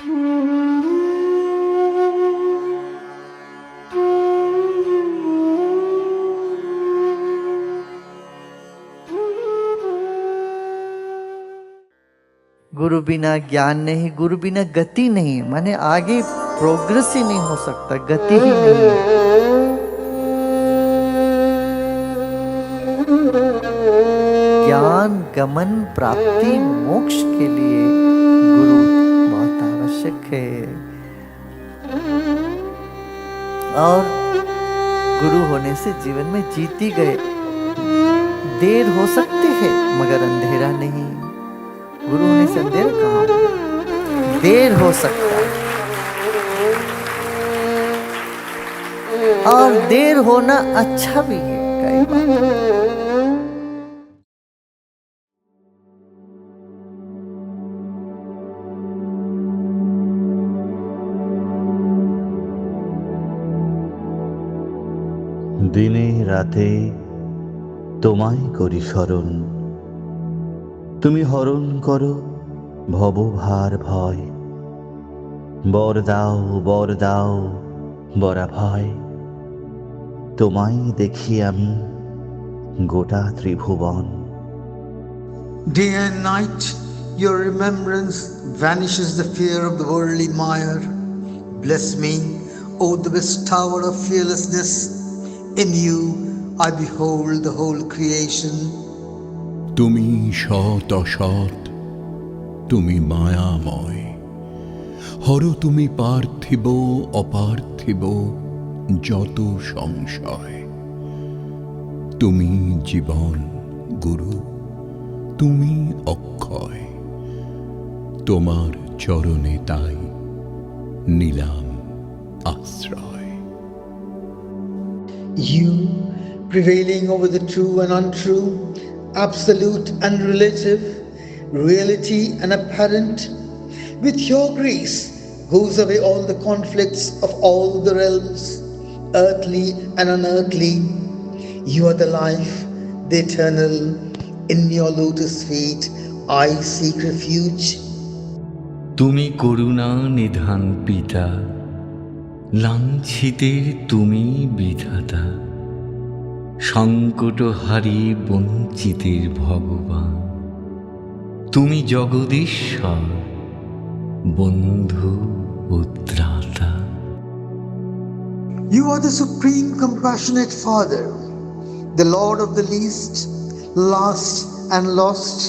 गुरु बिना ज्ञान नहीं, गुरु बिना गति नहीं, माने आगे प्रोग्रेस ही नहीं हो सकता, गति ही नहीं है। ज्ञान गमन प्राप्ति मोक्ष के लिए गुरु बहुत आवश्यक है। और गुरु होने से जीवन में जीत ही गए। देर हो सकती है मगर अंधेरा नहीं। गुरु होने से अंधेरा कहाँ होगा? देर हो सकता है और देर होना अच्छा भी है कई बार। দিনে রাতে তোমায় করি স্মরণ, তুমি হরণ করো ভবভার ভয়। বর দাও বরা ভয়, তোমায় দেখি আমি গোটা ত্রিভুবন। Day and night, your remembrance vanishes the fear of the worldly mire. Bless me, O the best tower of fearlessness. In you I behold the whole creation. তুমি সৎ অসৎ, তুমি মায়াময়। হর তুমি পার্থিব অপার্থিব যত সংশয়। তুমি জীবন গুরু, তুমি অক্ষয়। তোমার চরণে তাই নিলাম আশ্রয়। You, prevailing over the true and untrue, absolute and relative, reality and apparent, with your grace goes away all the conflicts of all the realms, earthly and unearthly. You are the life, the eternal. In your lotus feet I seek refuge. তুমি করুণা নিধান পিতা, লাঞ্ছিতের তুমি বিধাতা। সংকটহারী বঞ্চিতের ভগবান, তুমি জগদীশ্বর বন্ধু ও ত্রাতা। You are the supreme compassionate Father, the Lord of the least, last and lost,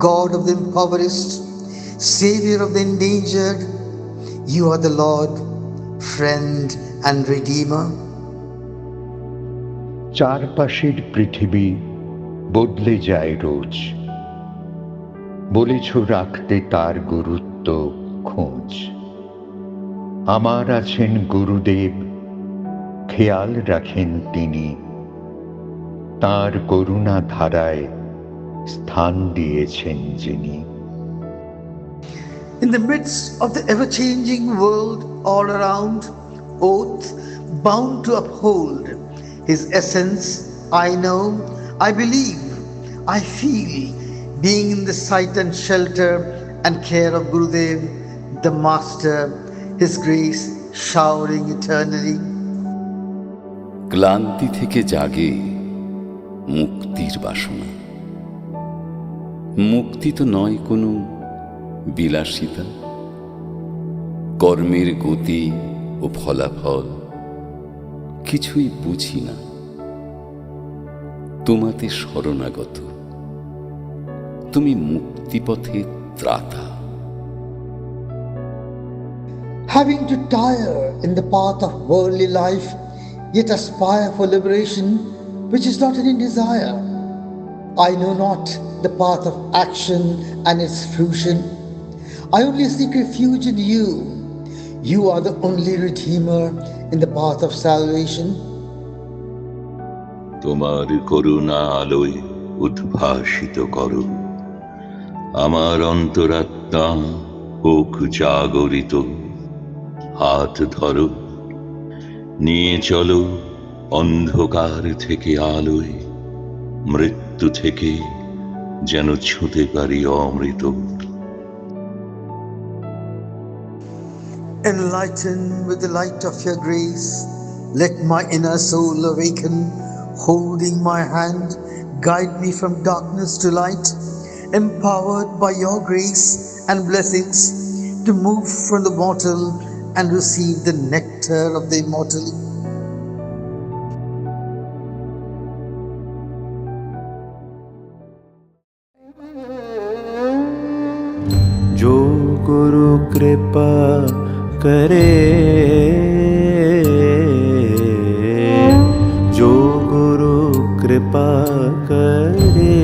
God of the impoverished, Savior of the endangered. You are the Lord, friend and Redeemer. চারপাশের পৃথিবী বদলে যায় রোজ, বলেছ রাখতে তার গুরুত্ব খোঁজ। আমার আছেন গুরুদেব, খেয়াল রাখেন তিনি, তাঁর করুণা ধারায় স্থান দিয়েছেন যিনি। In the midst of the ever-changing world all around, oath bound to uphold His essence, I know, I believe, I feel, being in the sight and shelter and care of Gurudev, the Master, His grace showering eternally. ক্লান্তি থেকে জাগে মুক্তির বাসনা। মুক্তি তো নয় কোনো বিলাসিতা, কর্মের গতি ও ফলাফল কিছুই বুঝি না। তোমাতে শরণাগত, তুমি মুক্তিপথের ত্রাতা। Having to tire in the path of worldly life, yet aspire for liberation, which is not any desire. I know not the path of action and its fruition. I only seek refuge in you. You are the only Redeemer in the path of salvation. তোমার করুণা আলোয় উদ্ভাসিত করো, আমার অন্তরাত্মা হোক জাগরিত। হাত ধরো, নিয়ে চলো অন্ধকার থেকে আলোয়, মৃত্যু থেকে যেন ছুঁতে পারি অমৃত। Enlightened with the light of your grace, let my inner soul awaken, holding my hand, guide me from darkness to light, empowered by your grace and blessings to move from the mortal and receive the nectar of the immortal. जो गुरु कृपा करे, जो गुरु कृपा करे,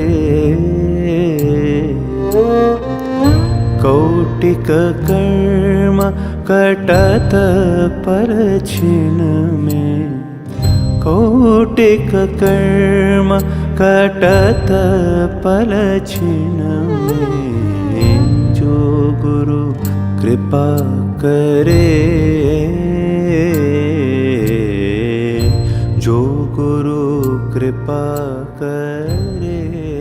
कौटिक कर्म कटत पर छिन में, कौटिक कर्म कटत पर छिन में, जो गुरु कृपा करे, जो गुरु कृपा करे।